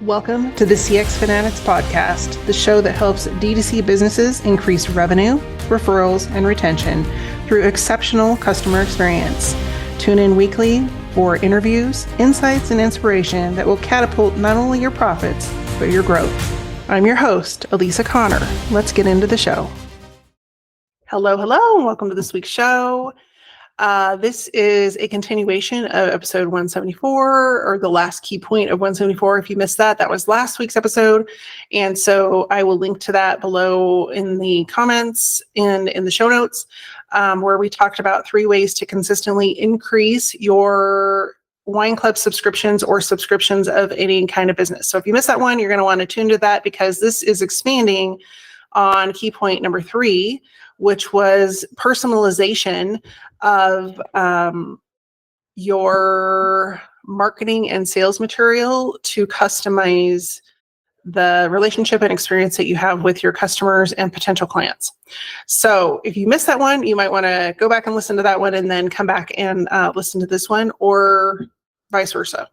Welcome to the CX Fanatics podcast, the show that helps D2C businesses increase revenue, referrals, and retention through exceptional customer experience. Tune in weekly for interviews, insights, and inspiration that will catapult not only your profits, but your growth. I'm your host, Elisa Connor. Let's get into the show. Hello, and welcome to this week's show. This is a continuation of episode 174, or the last key point of 174. If you missed that, that was last week's episode. And so I will link to that below in the comments and in the show notes, where we talked about 3 ways to consistently increase your wine club subscriptions or subscriptions of any kind of business. So if you missed that one, you're going to want to tune to that, because this is expanding on key point number 3, which was personalization of your marketing and sales material to customize the relationship and experience that you have with your customers and potential clients. So if you missed that one, you might want to go back and listen to that one and then come back and listen to this one, or vice versa.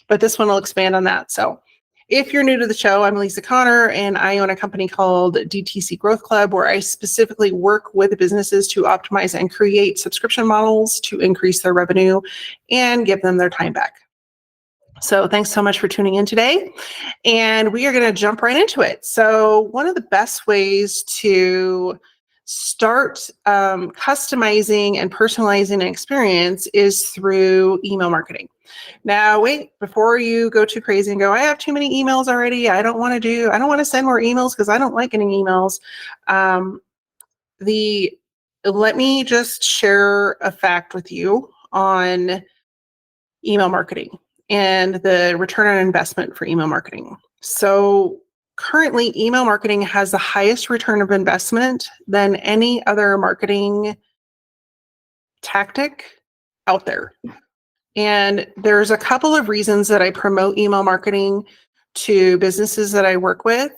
But this one will expand on that. So if you're new to the show, I'm Lisa Connor, and I own a company called DTC Growth Club, where I specifically work with businesses to optimize and create subscription models to increase their revenue and give them their time back. So thanks so much for tuning in today, and we are going to jump right into it. So one of the best ways to start customizing and personalizing an experience is through email marketing. Now, wait, before you go too crazy and go, I have too many emails already. I don't want to send more emails because I don't like getting emails. Let me just share a fact with you on email marketing and the return on investment for email marketing. So currently, email marketing has the highest return of investment than any other marketing tactic out there. And there's a couple of reasons that I promote email marketing to businesses that I work with.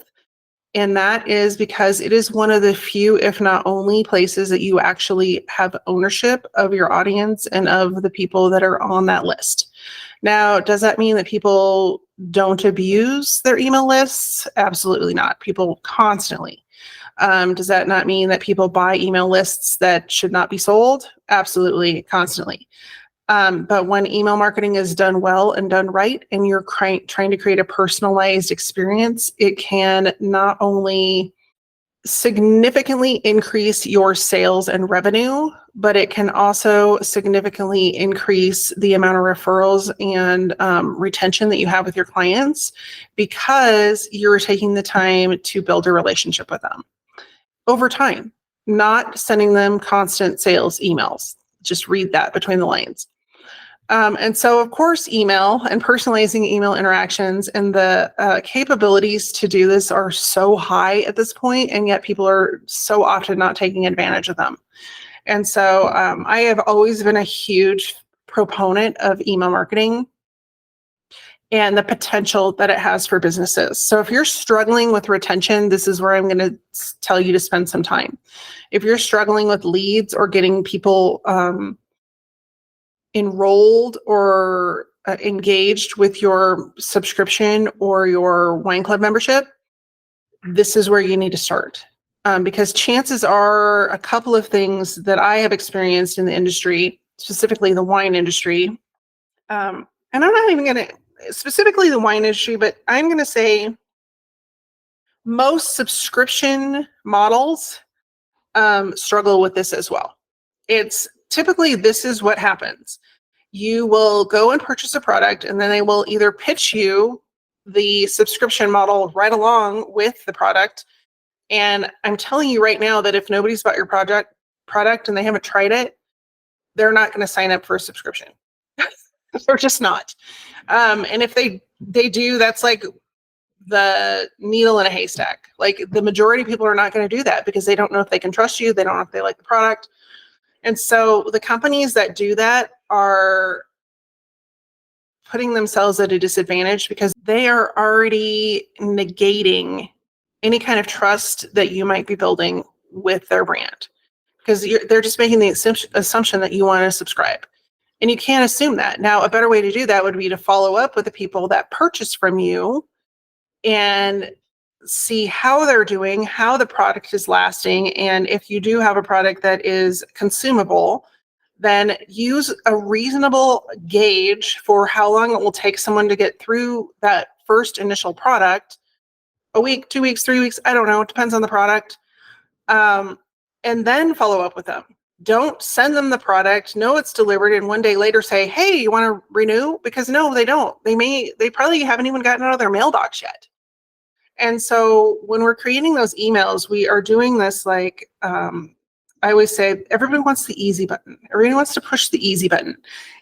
And that is because it is one of the few, if not only, places that you actually have ownership of your audience and of the people that are on that list. Now, does that mean that people don't abuse their email lists? Absolutely not. People constantly. Does that not mean that people buy email lists that should not be sold? Absolutely, constantly. But when email marketing is done well and done right, and you're trying to create a personalized experience, it can not only significantly increase your sales and revenue, but it can also significantly increase the amount of referrals and retention that you have with your clients, because you're taking the time to build a relationship with them over time, not sending them constant sales emails. Just read that between the lines. And so, of course, email and personalizing email interactions and the capabilities to do this are so high at this point, and yet people are so often not taking advantage of them. And so I have always been a huge proponent of email marketing and the potential that it has for businesses. So if you're struggling with retention, this is where I'm going to tell you to spend some time. If you're struggling with leads or getting people enrolled or engaged with your subscription or your wine club membership, this is where you need to start. Because chances are, a couple of things that I have experienced in the industry, specifically the wine industry, and I'm not even going to specifically the wine industry, but I'm going to say most subscription models struggle with this as well. It's typically, this is what happens. You will go and purchase a product, and then they will either pitch you the subscription model right along with the product. And I'm telling you right now that if nobody's bought your product and they haven't tried it, they're not going to sign up for a subscription. They're just not. And if they do, that's like the needle in a haystack. Like, the majority of people are not going to do that because they don't know if they can trust you. They don't know if they like the product. And so the companies that do that are putting themselves at a disadvantage, because they are already negating any kind of trust that you might be building with their brand, because they're just making the assumption that you want to subscribe. And you can't assume that. Now, a better way to do that would be to follow up with the people that purchase from you and see how they're doing, how the product is lasting. And if you do have a product that is consumable, then use a reasonable gauge for how long it will take someone to get through that first initial product. A week, 2 weeks, 3 weeks, I don't know. It depends on the product. And then follow up with them. Don't send them the product, know it's delivered, and one day later say, hey, you want to renew? Because no, they don't. They probably haven't even gotten out of their mailbox yet. And so when we're creating those emails, we are doing this like, I always say, everybody wants the easy button. Everybody wants to push the easy button.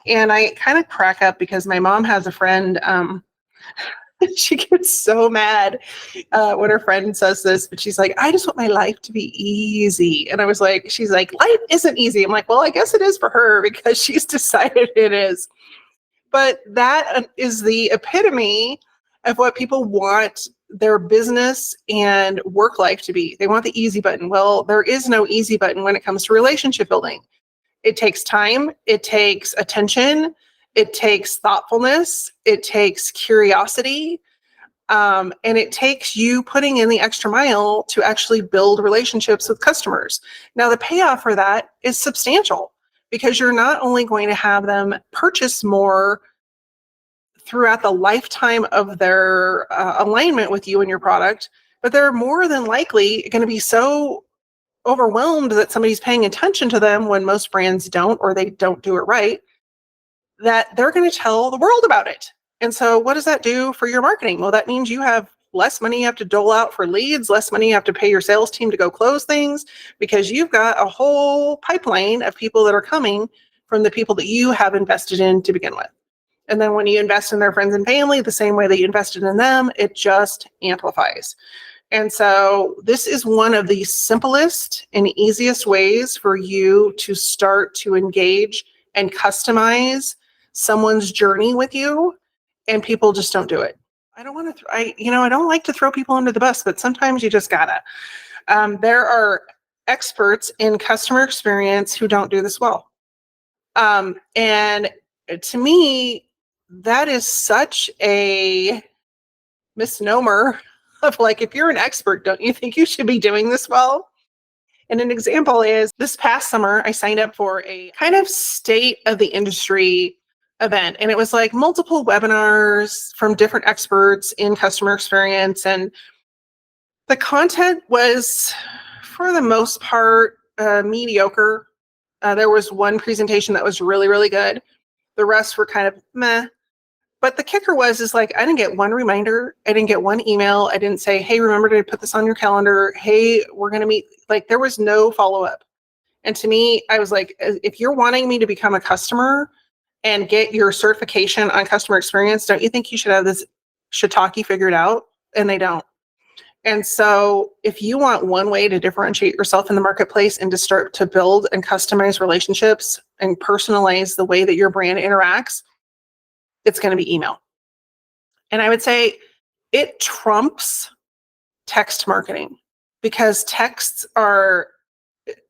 And I kind of crack up because my mom has a friend, she gets so mad when her friend says this, but she's like, I just want my life to be easy. And I was like, she's like, life isn't easy. I'm like, well, I guess it is for her because she's decided it is. But that is the epitome of what people want their business and work life to be. They want the easy button. Well, there is no easy button when it comes to relationship building. It takes time. It takes attention. It takes thoughtfulness. It takes curiosity. And it takes you putting in the extra mile to actually build relationships with customers. Now, the payoff for that is substantial because you're not only going to have them purchase more throughout the lifetime of their alignment with you and your product, but they're more than likely going to be so overwhelmed that somebody's paying attention to them when most brands don't, or they don't do it right, that they're going to tell the world about it. And so what does that do for your marketing? Well, that means you have less money you have to dole out for leads, less money you have to pay your sales team to go close things, because you've got a whole pipeline of people that are coming from the people that you have invested in to begin with. And then when you invest in their friends and family, the same way that you invested in them, it just amplifies. And so this is one of the simplest and easiest ways for you to start to engage and customize someone's journey with you, and people just don't do it. I don't want to, I don't like to throw people under the bus, but sometimes you just gotta. There are experts in customer experience who don't do this well. And to me, that is such a misnomer of like, if you're an expert, don't you think you should be doing this well? And an example is this past summer, I signed up for a kind of state of the industry event. And it was like multiple webinars from different experts in customer experience. And the content was, for the most part, mediocre. There was one presentation that was really, really good. The rest were kind of meh. But the kicker is like, I didn't get one reminder. I didn't get one email. I didn't say, hey, remember to put this on your calendar. Hey, we're going to meet. Like, there was no follow-up. And to me, I was like, if you're wanting me to become a customer and get your certification on customer experience, don't you think you should have this shiitake figured out? And they don't. And so if you want one way to differentiate yourself in the marketplace and to start to build and customize relationships and personalize the way that your brand interacts, it's going to be email. And I would say it trumps text marketing, because texts are,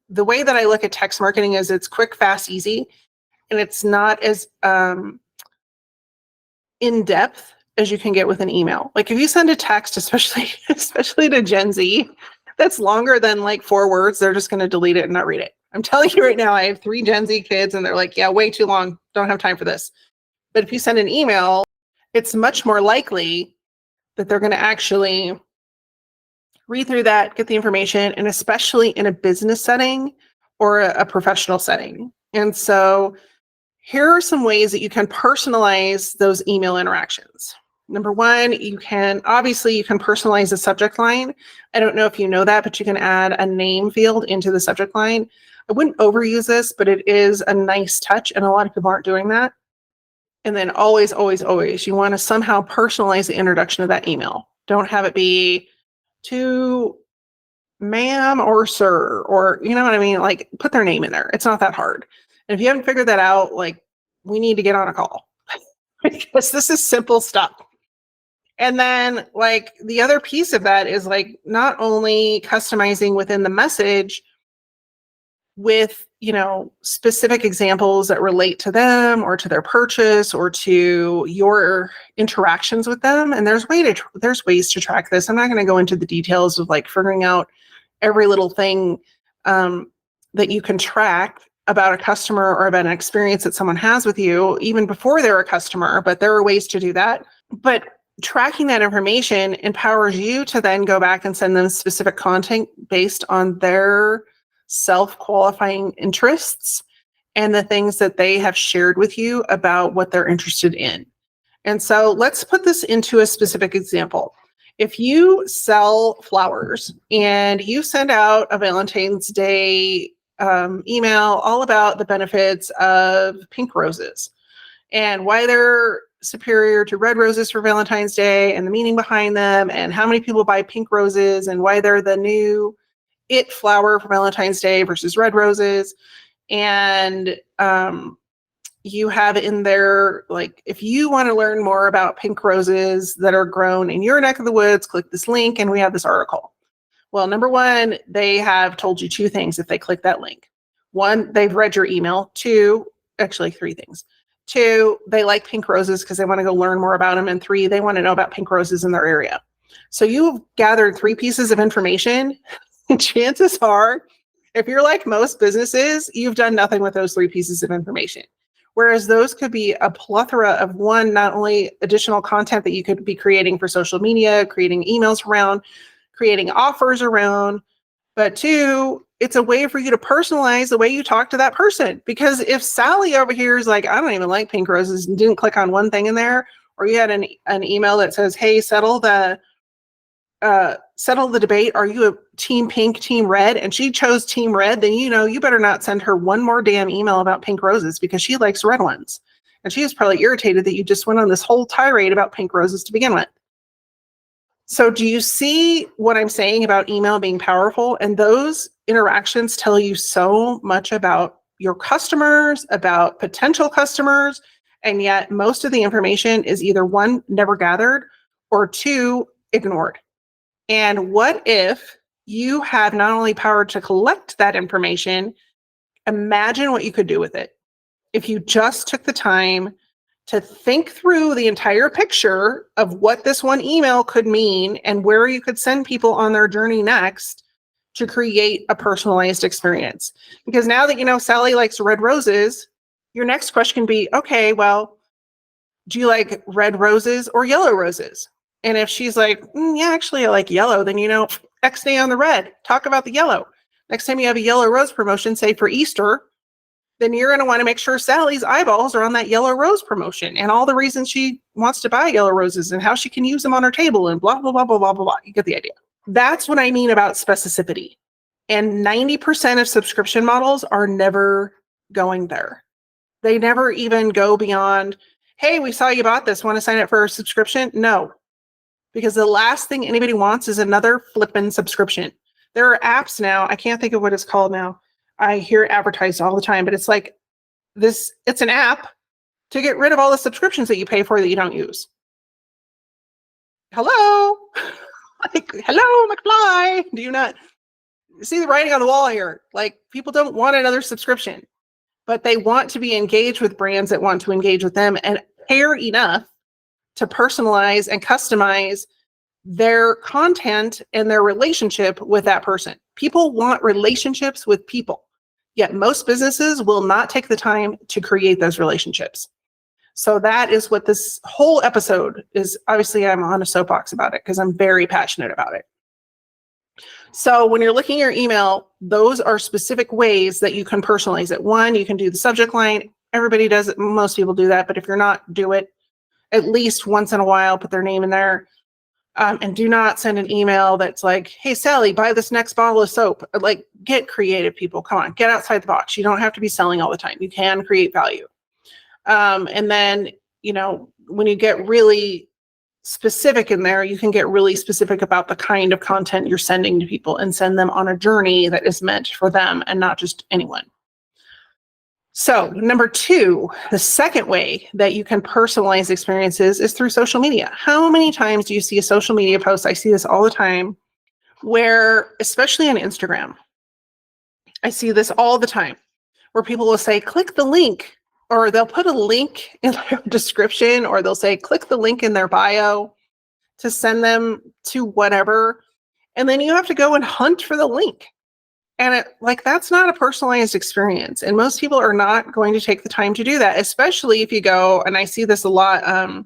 the way that I look at text marketing is it's quick, fast, easy, and it's not as in depth as you can get with an email. Like if you send a text, especially to Gen Z, that's longer than like 4 words, they're just going to delete it and not read it. I'm telling you right now, I have 3 Gen Z kids and they're like, yeah, way too long. Don't have time for this. But if you send an email, it's much more likely that they're going to actually read through that, get the information, and especially in a business setting or a professional setting. And so here are some ways that you can personalize those email interactions. Number one, you can personalize the subject line. I don't know if you know that, but you can add a name field into the subject line. I wouldn't overuse this, but it is a nice touch, and a lot of people aren't doing that. And then always, always, always, you want to somehow personalize the introduction of that email. Don't have it be to ma'am or sir, or you know what I mean? Like, put their name in there. It's not that hard. And if you haven't figured that out, like, we need to get on a call because this is simple stuff. And then like the other piece of that is like not only customizing within the message, with, specific examples that relate to them or to their purchase or to your interactions with them. And there's ways to track this. I'm not going to go into the details of like figuring out every little thing that you can track about a customer or about an experience that someone has with you, even before they're a customer, but there are ways to do that. But tracking that information empowers you to then go back and send them specific content based on their self-qualifying interests and the things that they have shared with you about what they're interested in. And so let's put this into a specific example. If you sell flowers and you send out a Valentine's Day email all about the benefits of pink roses and why they're superior to red roses for Valentine's Day and the meaning behind them and how many people buy pink roses and why they're the new it flower for Valentine's Day versus red roses. And you have in there, like, if you want to learn more about pink roses that are grown in your neck of the woods, click this link and we have this article. Well, number one, they have told you two things if they click that link. One, they've read your email. Two, actually three things. Two, they like pink roses because they want to go learn more about them. And three, they want to know about pink roses in their area. So you've gathered three pieces of information. Chances are, if you're like most businesses, you've done nothing with those three pieces of information. Whereas those could be a plethora of one, not only additional content that you could be creating for social media, creating emails around, creating offers around, but two, it's a way for you to personalize the way you talk to that person. Because if Sally over here is like, I don't even like pink roses and didn't click on one thing in there, or you had an email that says, hey, settle the debate. Are you a team pink, team red? And she chose team red, then you better not send her one more damn email about pink roses because she likes red ones. And she is probably irritated that you just went on this whole tirade about pink roses to begin with. So do you see what I'm saying about email being powerful? And those interactions tell you so much about your customers, about potential customers, and yet most of the information is either one, never gathered, or two, ignored. And what if you have not only power to collect that information, imagine what you could do with it. If you just took the time to think through the entire picture of what this one email could mean and where you could send people on their journey next to create a personalized experience. Because now that Sally likes red roses, your next question can be, okay, well, do you like red roses or yellow roses? And if she's like, yeah, actually, I like yellow, then X day on the red. Talk about the yellow. Next time you have a yellow rose promotion, say for Easter, then you're going to want to make sure Sally's eyeballs are on that yellow rose promotion and all the reasons she wants to buy yellow roses and how she can use them on her table and blah, blah, blah, blah, blah, blah, blah. You get the idea. That's what I mean about specificity. And 90% of subscription models are never going there. They never even go beyond, hey, we saw you bought this. Want to sign up for a subscription? No. Because the last thing anybody wants is another flippin' subscription. There are apps now. I can't think of what it's called now. I hear it advertised all the time, but it's like this. It's an app to get rid of all the subscriptions that you pay for that you don't use. Hello? Like, hello, McFly. Do you not see the writing on the wall here? Like, people don't want another subscription, but they want to be engaged with brands that want to engage with them and care enough to personalize and customize their content and their relationship with that person. People want relationships with people, yet most businesses will not take the time to create those relationships. So that is what this whole episode is. Obviously, I'm on a soapbox about it because I'm very passionate about it. So when you're looking at your email, those are specific ways that you can personalize it. One, you can do the subject line. Everybody does it. Most people do that. But if you're not, do it at least once in a while, put their name in there. And do not send an email that's like, hey, Sally, buy this next bottle of soap. Like, get creative, people. Come on, get outside the box. You don't have to be selling all the time. You can create value. And then, when you get really specific in there, you can get really specific about the kind of content you're sending to people and send them on a journey that is meant for them and not just anyone. So number two, the second way that you can personalize experiences is through social media. How many times do you see a social media post? I see this all the time where, especially on Instagram, I see this all the time where people will say, click the link, or they'll put a link in their description, or they'll say, click the link in their bio to send them to whatever. And then you have to go and hunt for the link. And that's not a personalized experience. And most people are not going to take the time to do that, especially if you go, and I see this a lot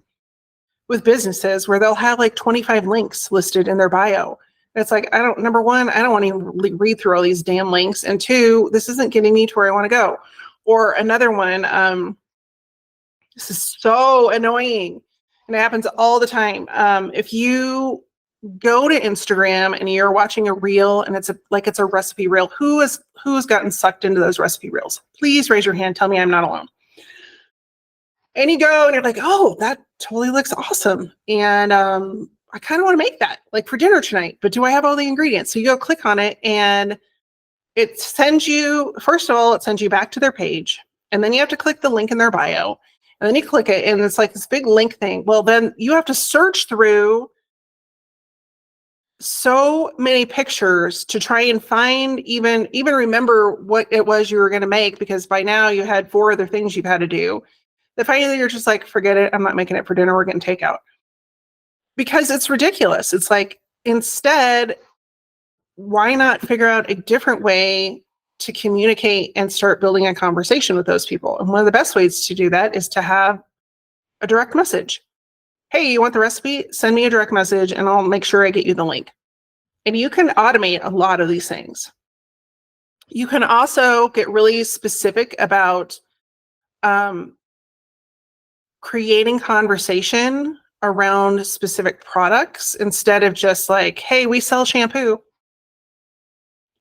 with businesses where they'll have like 25 links listed in their bio. It's like, number one, I don't want to even read through all these damn links. And two, this isn't getting me to where I want to go. Or another one, this is so annoying. And it happens all the time. If you go to Instagram and you're watching a reel and it's a recipe reel, who has gotten sucked into those recipe reels? Please raise your hand. Tell me I'm not alone. And you go and you're like, oh, that totally looks awesome. And I kind of want to make that like for dinner tonight, but do I have all the ingredients? So you go click on it and it sends you, first of all, it sends you back to their page. And then you have to click the link in their bio. And then you click it and it's like this big link thing. Well, then you have to search through so many pictures to try and find, even remember what it was you were going to make, because by now you had 4 other things you've had to do. That finally you're just like, forget it. I'm not making it for dinner. We're getting takeout. Because it's ridiculous. It's like, instead, why not figure out a different way to communicate and start building a conversation with those people? And one of the best ways to do that is to have a direct message. Hey, you want the recipe? Send me a direct message and I'll make sure I get you the link. And you can automate a lot of these things. You can also get really specific about creating conversation around specific products instead of just like, hey, we sell shampoo.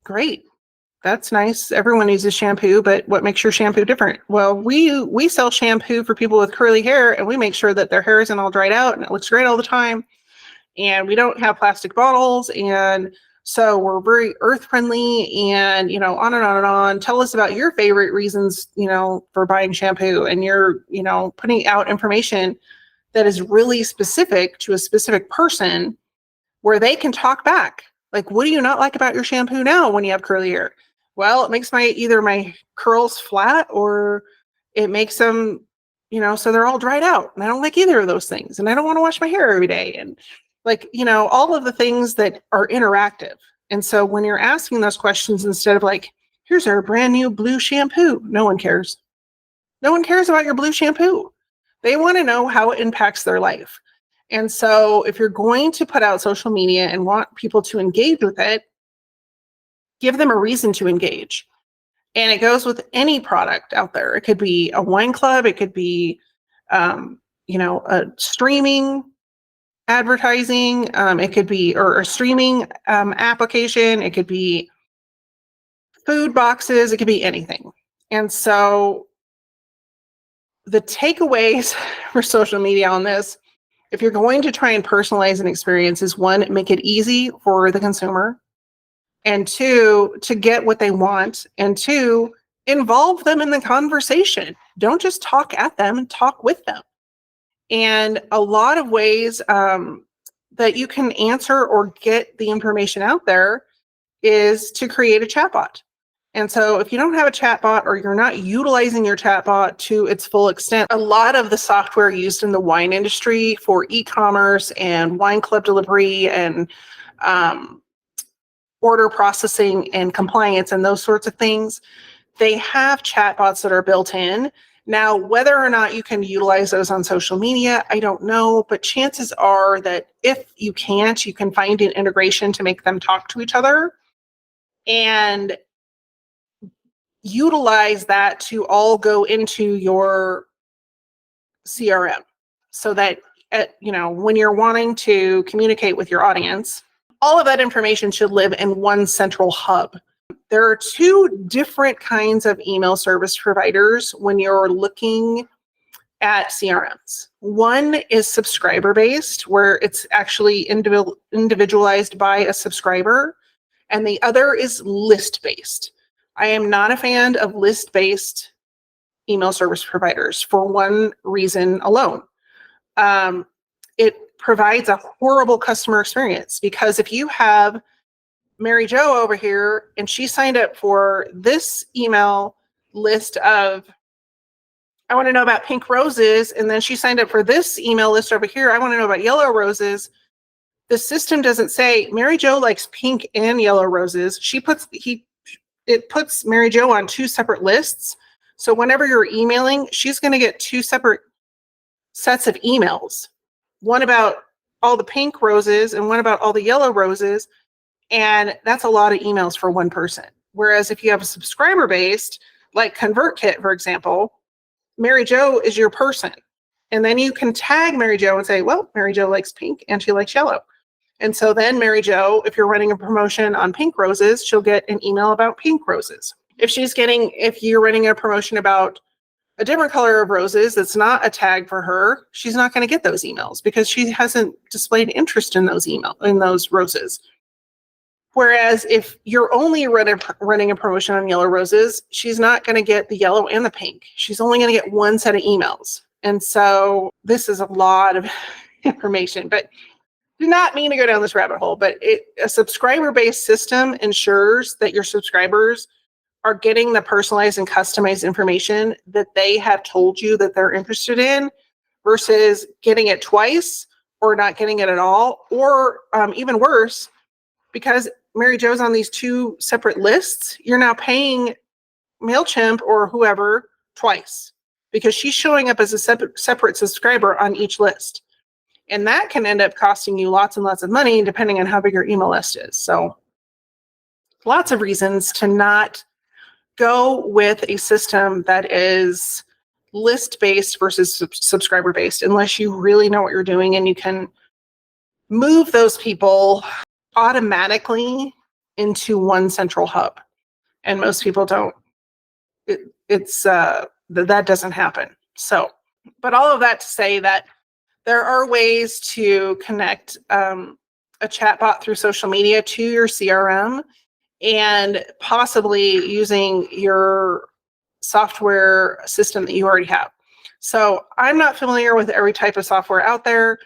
Great. That's nice. Everyone uses shampoo, but what makes your shampoo different? Well, we sell shampoo for people with curly hair, and we make sure that their hair isn't all dried out and it looks great all the time. And we don't have plastic bottles. And so we're very earth friendly, and, on and on and on. Tell us about your favorite reasons, for buying shampoo. And you're, putting out information that is really specific to a specific person where they can talk back. Like, what do you not like about your shampoo now when you have curly hair? Well, it makes either my curls flat, or it makes them, so they're all dried out. And I don't like either of those things. And I don't want to wash my hair every day. And all of the things that are interactive. And so when you're asking those questions, instead of like, here's our brand new blue shampoo, no one cares. No one cares about your blue shampoo. They want to know how it impacts their life. And so if you're going to put out social media and want people to engage with it, give them a reason to engage. And it goes with any product out there. It could be a wine club. It could be, a streaming advertising. It could be, or a streaming application. It could be food boxes. It could be anything. And so the takeaways for social media on this, if you're going to try and personalize an experience, is 1, make it easy for the consumer, and 2, to get what they want, and 2, involve them in the conversation. Don't just talk at them, talk with them. And a lot of ways that you can answer or get the information out there is to create a chatbot. And so if you don't have a chatbot, or you're not utilizing your chatbot to its full extent, a lot of the software used in the wine industry for e-commerce and wine club delivery and order processing and compliance and those sorts of things, they have chatbots that are built in. Now, whether or not you can utilize those on social media, I don't know, but chances are that if you can't, you can find an integration to make them talk to each other and utilize that to all go into your CRM, so that when you're wanting to communicate with your audience, all of that information should live in one central hub. There are 2 different kinds of email service providers when you're looking at CRMs. One is subscriber based, where it's actually individualized by a subscriber, and the other is list based. I am not a fan of list-based email service providers for one reason alone. It provides a horrible customer experience, because if you have Mary Jo over here, and she signed up for this email list of, I want to know about pink roses. And then she signed up for this email list over here. I want to know about yellow roses. The system doesn't say Mary Jo likes pink and yellow roses. It puts Mary Jo on two separate lists. So whenever you're emailing, she's going to get two separate sets of emails, one about all the pink roses and one about all the yellow roses. And that's a lot of emails for one person. Whereas if you have a subscriber based, like Convertkit, for example, Mary Jo is your person. And then you can tag Mary Jo and say, well, Mary Jo likes pink and she likes yellow. And so then Mary Jo, if you're running a promotion on pink roses, she'll get an email about pink roses. If you're running a promotion about a different color of roses that's not a tag for her, she's not going to get those emails because she hasn't displayed interest in those roses. Whereas if you're only running a promotion on yellow roses, she's not going to get the yellow and the pink. She's only going to get one set of emails. And so this is a lot of information, but do not mean to go down this rabbit hole, but a subscriber-based system ensures that your subscribers are getting the personalized and customized information that they have told you that they're interested in versus getting it twice or not getting it at all, or even worse, because Mary Jo's on these two separate lists, you're now paying MailChimp or whoever twice because she's showing up as a separate subscriber on each list. And that can end up costing you lots and lots of money depending on how big your email list is. So lots of reasons to not go with a system that is list-based versus subscriber-based unless you really know what you're doing and you can move those people automatically into one central hub. And most people don't. That doesn't happen. So, but all of that to say that there are ways to connect a chatbot through social media to your CRM and possibly using your software system that you already have. So I'm not familiar with every type of software out there.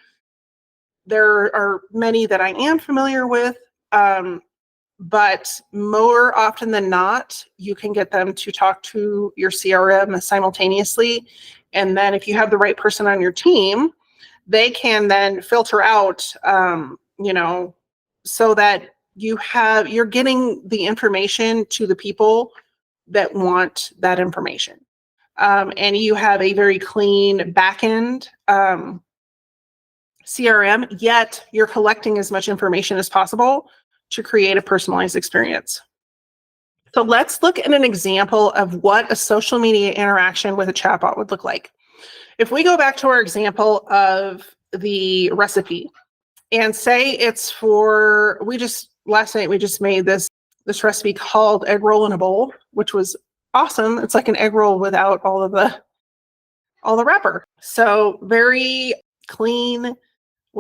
There are many that I am familiar with, but more often than not, you can get them to talk to your CRM simultaneously. And then if you have the right person on your team, they can then filter out, so that you're getting the information to the people that want that information. And you have a very clean backend CRM, yet you're collecting as much information as possible to create a personalized experience. So let's look at an example of what a social media interaction with a chatbot would look like. If we go back to our example of the recipe and say it's last night we just made this recipe called egg roll in a bowl, which was awesome. It's like an egg roll without all the wrapper. So very clean.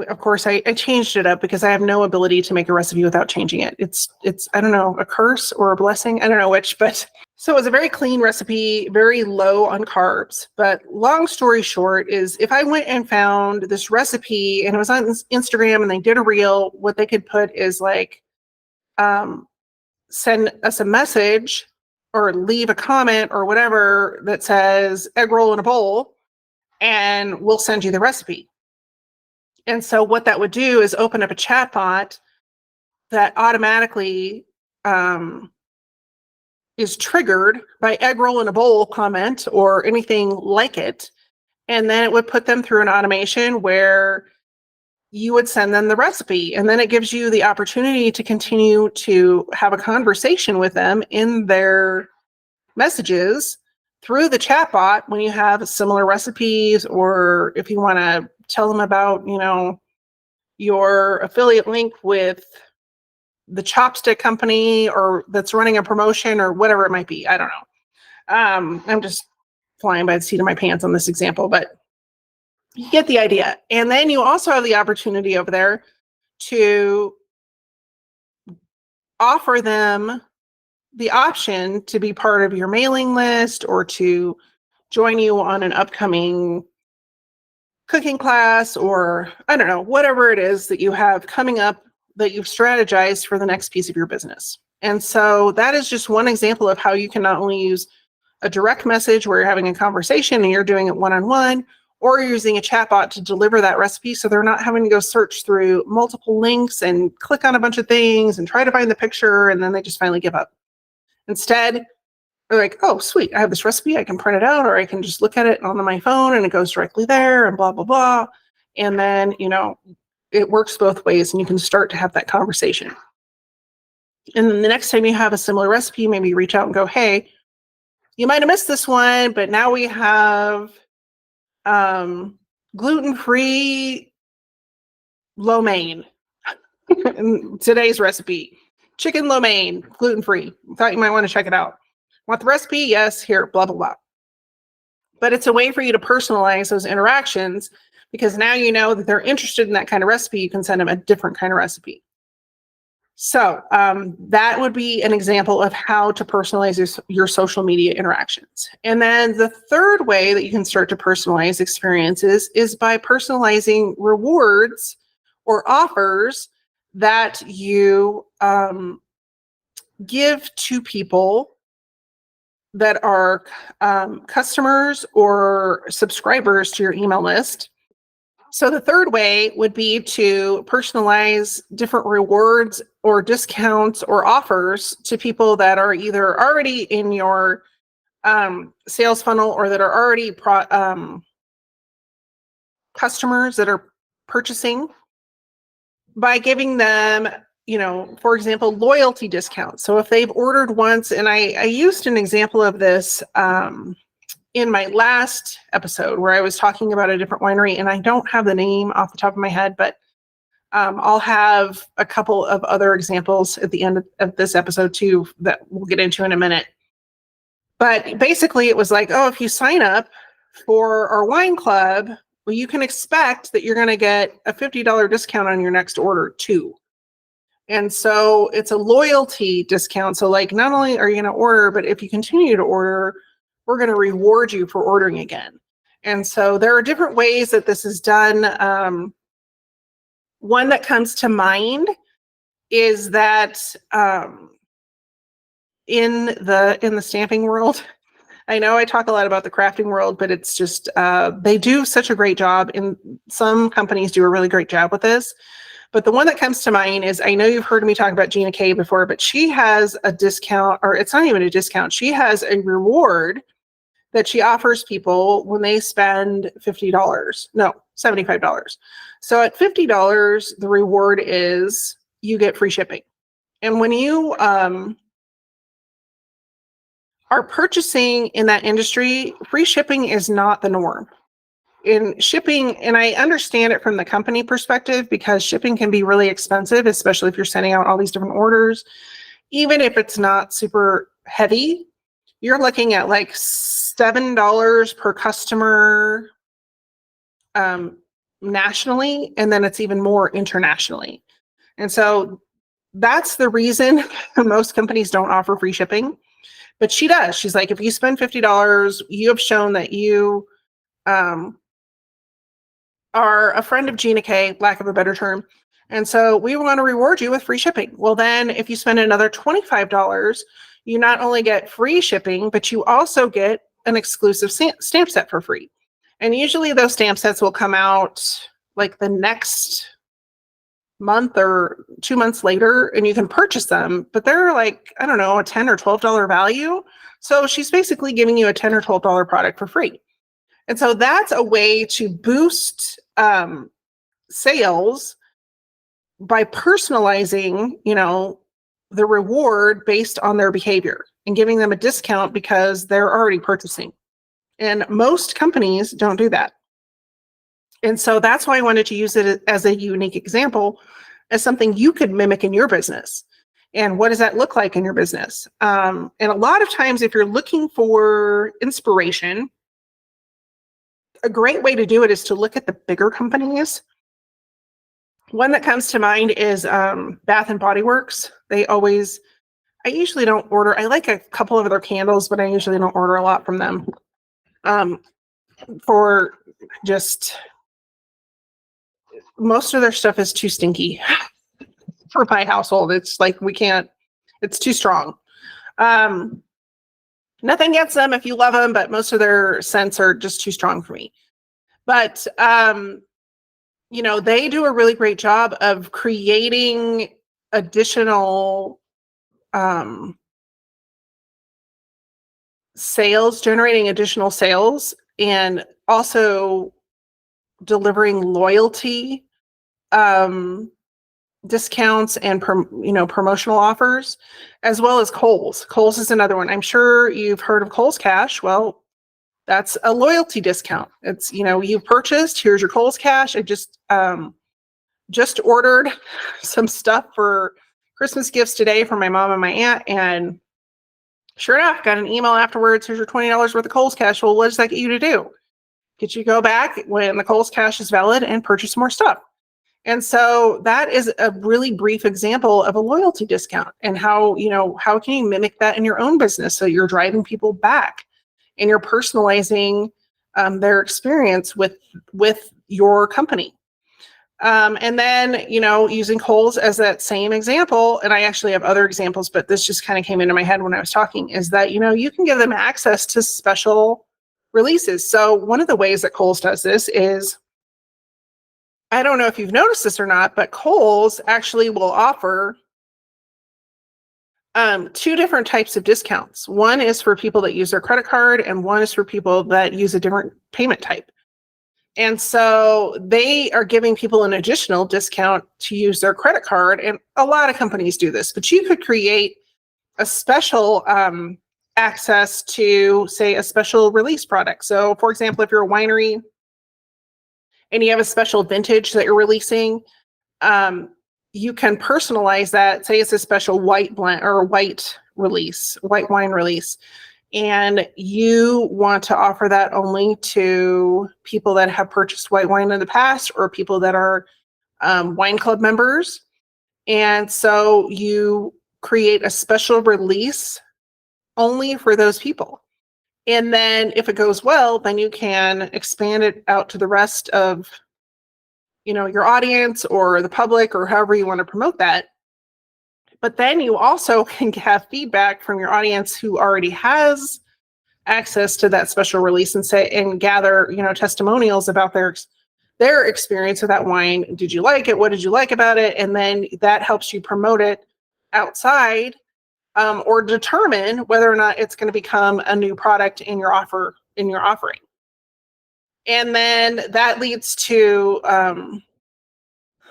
Of course, I changed it up because I have no ability to make a recipe without changing it. It's I don't know, a curse or a blessing. I don't know which, but so it was a very clean recipe, very low on carbs. But long story short is if I went and found this recipe and it was on Instagram and they did a reel, what they could put is like, send us a message or leave a comment or whatever that says egg roll in a bowl and we'll send you the recipe. And so what that would do is open up a chatbot that automatically is triggered by egg roll in a bowl comment or anything like it. And then it would put them through an automation where you would send them the recipe. And then it gives you the opportunity to continue to have a conversation with them in their messages through the chatbot when you have similar recipes, or if you want to tell them about, your affiliate link with the chopstick company or that's running a promotion or whatever it might be. I don't know. I'm just flying by the seat of my pants on this example, but you get the idea. And then you also have the opportunity over there to offer them the option to be part of your mailing list or to join you on an upcoming cooking class, or I don't know, whatever it is that you have coming up that you've strategized for the next piece of your business. And so that is just one example of how you can not only use a direct message where you're having a conversation and you're doing it one-on-one, or you're using a chatbot to deliver that recipe so they're not having to go search through multiple links and click on a bunch of things and try to find the picture, and then they just finally give up. Instead, they're like, oh, sweet, I have this recipe, I can print it out, or I can just look at it on my phone and it goes directly there and blah, blah, blah. And then, it works both ways and you can start to have that conversation. And then the next time you have a similar recipe, maybe you reach out and go, hey, you might have missed this one, but now we have gluten-free lo mein in today's recipe. Chicken lo mein, gluten-free. Thought you might want to check it out. Want the recipe? Yes, here, blah, blah, blah. But it's a way for you to personalize those interactions, because now you know that they're interested in that kind of recipe. You can send them a different kind of recipe. So that would be an example of how to personalize your social media interactions. And then the third way that you can start to personalize experiences is by personalizing rewards or offers that you give to people that are customers or subscribers to your email list. So the third way would be to personalize different rewards or discounts or offers to people that are either already in your sales funnel or that are already customers that are purchasing, by giving them, for example, loyalty discounts. So if they've ordered once, and I used an example of this in my last episode where I was talking about a different winery, and I don't have the name off the top of my head, but I'll have a couple of other examples at the end of this episode too that we'll get into in a minute. But basically it was like, oh, if you sign up for our wine club, well, you can expect that you're going to get a $50 discount on your next order too. And so it's a loyalty discount. So like, not only are you going to order, but if you continue to order, we're going to reward you for ordering again. And so there are different ways that this is done. One that comes to mind is that in the stamping world, I know I talk a lot about the crafting world, but it's just they do such a great job. And some companies do a really great job with this. But the one that comes to mind is, I know you've heard me talk about Gina K before, but she has a discount, or it's not even a discount. She has a reward that she offers people when they spend $50. No, $75. So at $50, the reward is you get free shipping. And when you are purchasing in that industry, free shipping is not the norm. In shipping, and I understand it from the company perspective, because shipping can be really expensive, especially if you're sending out all these different orders. Even if it's not super heavy, you're looking at like $7 per customer nationally, and then it's even more internationally. And so that's the reason most companies don't offer free shipping. But she does. She's like, if you spend $50, you have shown that you are a friend of Gina K, lack of a better term. And so we want to reward you with free shipping. Well, then if you spend another $25, you not only get free shipping, but you also get an exclusive stamp set for free. And usually those stamp sets will come out like the next month or 2 months later, and you can purchase them, but they're like, I don't know, a $10 or $12 value. So she's basically giving you a $10 or $12 product for free. And so that's a way to boost sales by personalizing, the reward based on their behavior and giving them a discount because they're already purchasing. And most companies don't do that. And so that's why I wanted to use it as a unique example, as something you could mimic in your business. And what does that look like in your business? And a lot of times, if you're looking for inspiration, a great way to do it is to look at the bigger companies. One that comes to mind is Bath and Body Works. I usually don't order. I like a couple of their candles, but I usually don't order a lot from them. For just, most of their stuff is too stinky for my household. It's like it's too strong. Nothing against them if you love them, but most of their scents are just too strong for me. But they do a really great job of creating additional sales, generating additional sales, and also delivering loyalty discounts and promotional offers, as well as Kohl's. Kohl's is another one. I'm sure you've heard of Kohl's Cash. Well, that's a loyalty discount. It's, you've purchased, here's your Kohl's Cash. I just ordered some stuff for Christmas gifts today for my mom and my aunt, and sure enough, got an email afterwards, here's your $20 worth of Kohl's Cash. Well, what does that get you to do? Get you to go back when the Kohl's Cash is valid and purchase more stuff. And so that is a really brief example of a loyalty discount, and how can you mimic that in your own business so you're driving people back and you're personalizing their experience with your company. And then, using Kohl's as that same example, and I actually have other examples, but this just kind of came into my head when I was talking, is that, you can give them access to special releases. So one of the ways that Kohl's does this is, I don't know if you've noticed this or not, but Kohl's actually will offer two different types of discounts. One is for people that use their credit card, and one is for people that use a different payment type. And so they are giving people an additional discount to use their credit card. And a lot of companies do this, but you could create a special access to, say, a special release product. So for example, if you're a winery and you have a special vintage that you're releasing, you can personalize that. Say it's a special white blend or white wine release. And you want to offer that only to people that have purchased white wine in the past, or people that are wine club members. And so you create a special release only for those people. And then if it goes well, then you can expand it out to the rest of, your audience or the public, or however you want to promote that. But then you also can have feedback from your audience who already has access to that special release, and gather, testimonials about their experience with that wine. Did you like it? What did you like about it? And then that helps you promote it outside, or determine whether or not it's going to become a new product in your offering. And then that leads to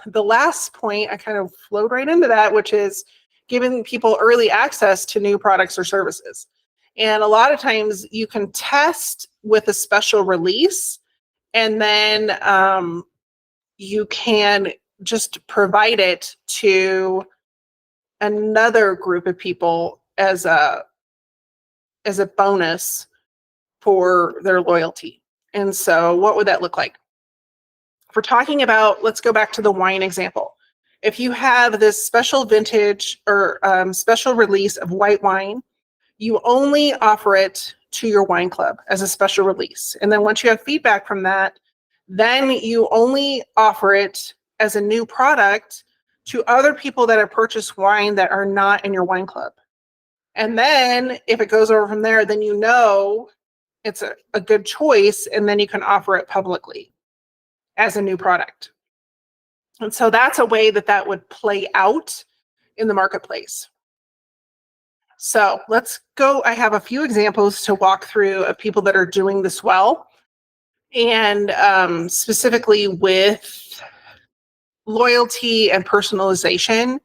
the last point. I kind of flowed right into that, which is giving people early access to new products or services. And a lot of times you can test with a special release, and then you can just provide it to another group of people as a bonus for their loyalty. And so what would that look like? If we're talking about, let's go back to the wine example. If you have this special vintage or special release of white wine, you only offer it to your wine club as a special release. And then once you have feedback from that, then you only offer it as a new product to other people that have purchased wine that are not in your wine club. And then if it goes over from there, then it's a good choice, and then you can offer it publicly as a new product. And so that's a way that would play out in the marketplace. So let's go. I have a few examples to walk through of people that are doing this well, and specifically with loyalty and personalization,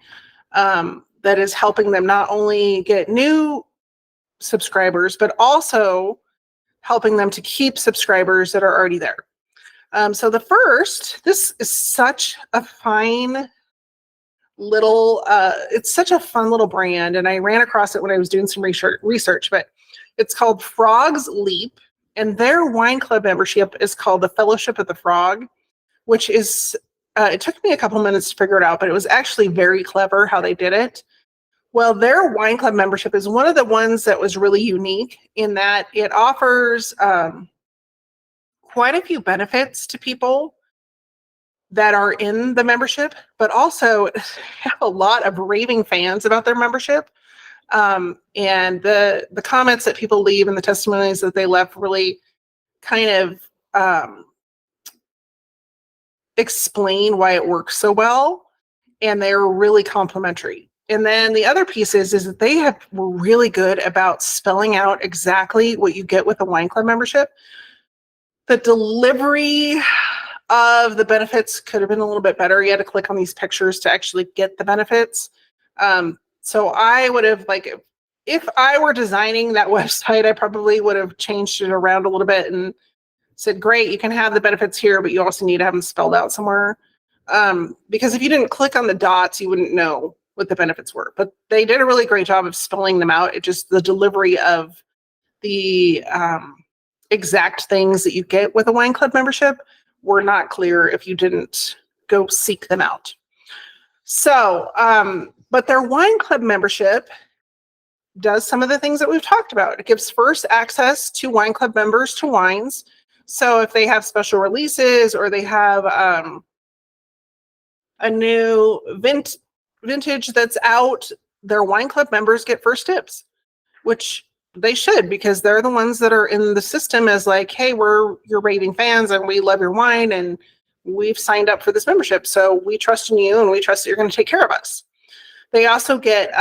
that is helping them not only get new subscribers, but also helping them to keep subscribers that are already there. So this is such a fine little, it's such a fun little brand, and I ran across it when I was doing some research, but it's called Frog's Leap, and their wine club membership is called the Fellowship of the Frog, which is, it took me a couple minutes to figure it out, but it was actually very clever how they did it. Well, their wine club membership is one of the ones that was really unique in that it offers quite a few benefits to people. that are in the membership, but also have a lot of raving fans about their membership. And the comments that people leave and the testimonies that they left really kind of explain why it works so well, and they're really complimentary. And then the other piece is that they were really good about spelling out exactly what you get with a wine club membership. The delivery of the benefits could have been a little bit better. You had to click on these pictures to actually get the benefits. So I would have, like, if I were designing that website, I probably would have changed it around a little bit and said, great, you can have the benefits here, but you also need to have them spelled out somewhere. Because if you didn't click on the dots, you wouldn't know what the benefits were. But they did a really great job of spelling them out. It just, the delivery of the exact things that you get with a wine club membership were not clear if you didn't go seek them out. So, but their wine club membership does some of the things that we've talked about. It gives first access to wine club members to wines. So if they have special releases or they have a new vintage that's out, their wine club members get first dibs, which they should, because they're the ones that are in the system as like, hey, we're your raving fans and we love your wine and we've signed up for this membership. So we trust in you and we trust that you're going to take care of us. They also get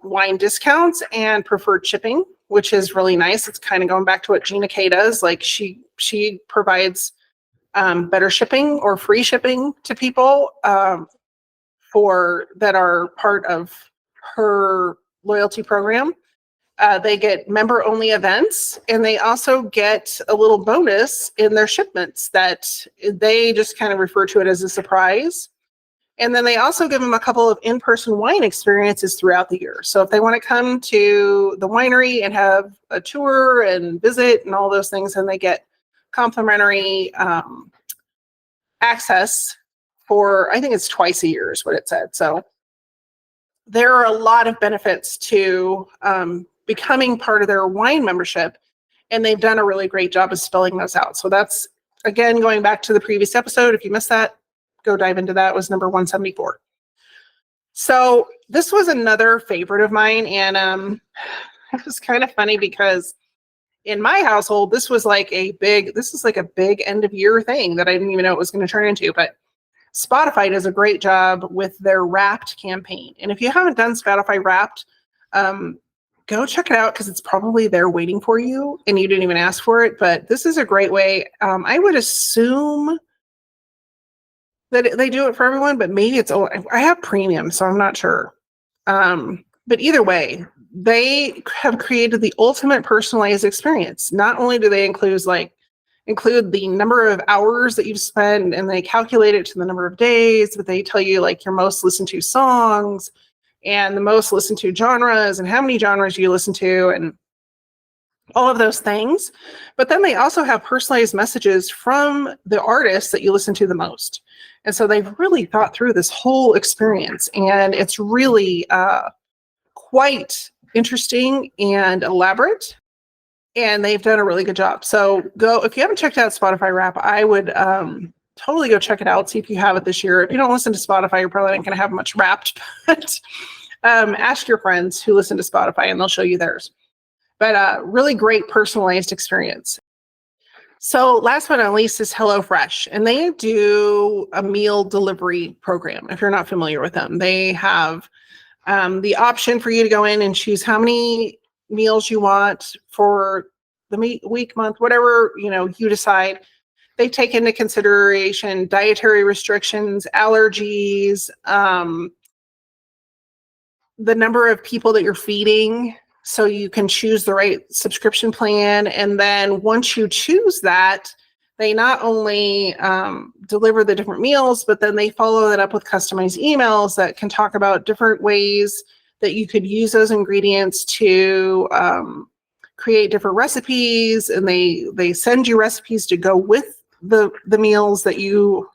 wine discounts and preferred shipping, which is really nice. It's kind of going back to what Gina K does. Like she provides better shipping or free shipping to people for that are part of her loyalty program. They get member-only events, and they also get a little bonus in their shipments that they just kind of refer to it as a surprise. And then they also give them a couple of in-person wine experiences throughout the year. So if they want to come to the winery and have a tour and visit and all those things, then they get complimentary access for, I think it's twice a year is what it said. So there are a lot of benefits to becoming part of their wine membership, and they've done a really great job of spelling those out. So that's, again, going back to the previous episode. If you missed that, go dive into that. It was number 174. So this was another favorite of mine, and it was kind of funny because in my household, this was like a big end of year thing that I didn't even know it was going to turn into. But Spotify does a great job with their Wrapped campaign. And if you haven't done Spotify Wrapped, go check it out, because it's probably there waiting for you and you didn't even ask for it. But this is a great way. I would assume that they do it for everyone, but maybe it's, I have premium, so I'm not sure. But either way, they have created the ultimate personalized experience. Not only do they include the number of hours that you've spent, and they calculate it to the number of days, but they tell you like your most listened to songs and the most listened to genres and how many genres you listen to and all of those things. But then they also have personalized messages from the artists that you listen to the most. And so they've really thought through this whole experience, and it's really quite interesting and elaborate. And they've done a really good job. So if you haven't checked out Spotify Wrap, I would totally go check it out. See if you have it this year. If you don't listen to Spotify, you're probably not going to have much Wrapped, but ask your friends who listen to Spotify and they'll show you theirs. But really great personalized experience. So last but not least is HelloFresh, and they do a meal delivery program. If you're not familiar with them, they have the option for you to go in and choose how many meals you want for the week, month, whatever you decide. They take into consideration dietary restrictions, allergies, the number of people that you're feeding, so you can choose the right subscription plan. And then once you choose that, they not only deliver the different meals, but then they follow that up with customized emails that can talk about different ways that you could use those ingredients to create different recipes. And they send you recipes to go with the meals that you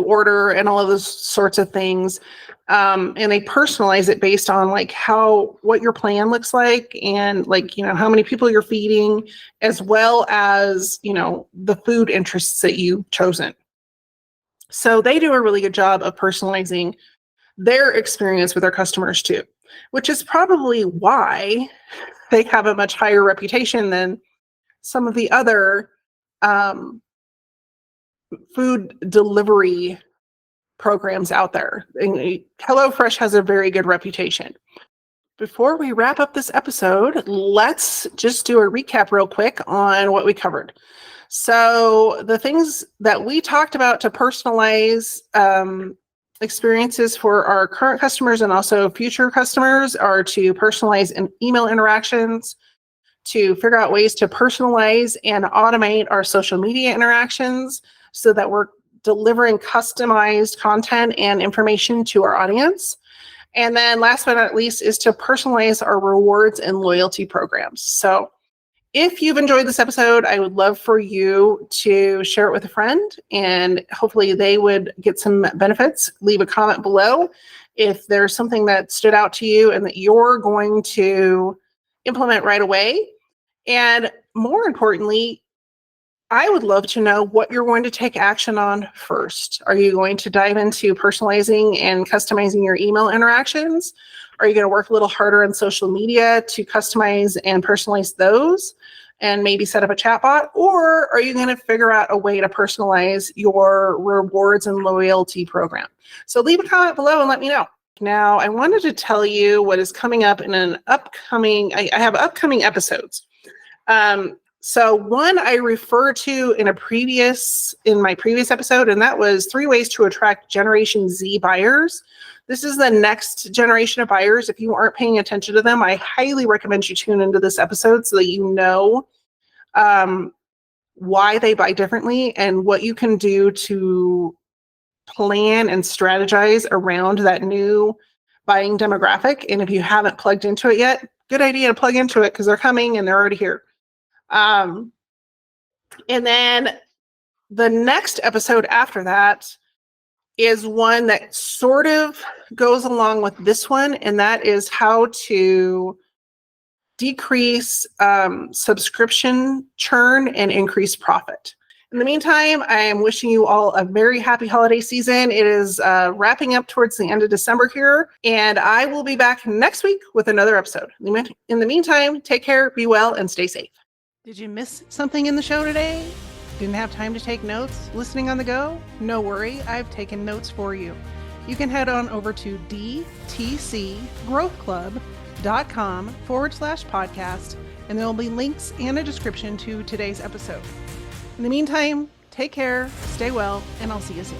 order and all of those sorts of things. And they personalize it based on like what your plan looks like, and like, how many people you're feeding, as well as, the food interests that you've chosen. So they do a really good job of personalizing their experience with their customers too, which is probably why they have a much higher reputation than some of the other um, food delivery programs out there. And HelloFresh has a very good reputation. Before we wrap up this episode, let's just do a recap real quick on what we covered. So the things that we talked about to personalize experiences for our current customers and also future customers are to personalize email interactions, to figure out ways to personalize and automate our social media interactions so that we're delivering customized content and information to our audience. And then last but not least is to personalize our rewards and loyalty programs. So if you've enjoyed this episode, I would love for you to share it with a friend and hopefully they would get some benefits. Leave a comment below if there's something that stood out to you and that you're going to implement right away. And more importantly, I would love to know what you're going to take action on first. Are you going to dive into personalizing and customizing your email interactions? Are you going to work a little harder on social media to customize and personalize those and maybe set up a chatbot? Or are you going to figure out a way to personalize your rewards and loyalty program? So leave a comment below and let me know. Now, I wanted to tell you what is coming up in an upcoming, I have upcoming episodes. So one I referred to in my previous episode, and that was 3 ways to attract Generation Z buyers. This is the next generation of buyers. If you aren't paying attention to them, I highly recommend you tune into this episode so that you know why they buy differently and what you can do to plan and strategize around that new buying demographic. And if you haven't plugged into it yet, good idea to plug into it because they're coming and they're already here. And then the next episode after that is one that sort of goes along with this one, and that is how to decrease subscription churn and increase profit. In the meantime, I am wishing you all a very happy holiday season. It is wrapping up towards the end of December here, and I will be back next week with another episode. In the meantime, take care, be well, and stay safe. Did you miss something in the show today? Didn't have time to take notes? Listening on the go? No worry, I've taken notes for you. You can head on over to dtcgrowthclub.com/podcast, and there will be links and a description to today's episode. In the meantime, take care, stay well, and I'll see you soon.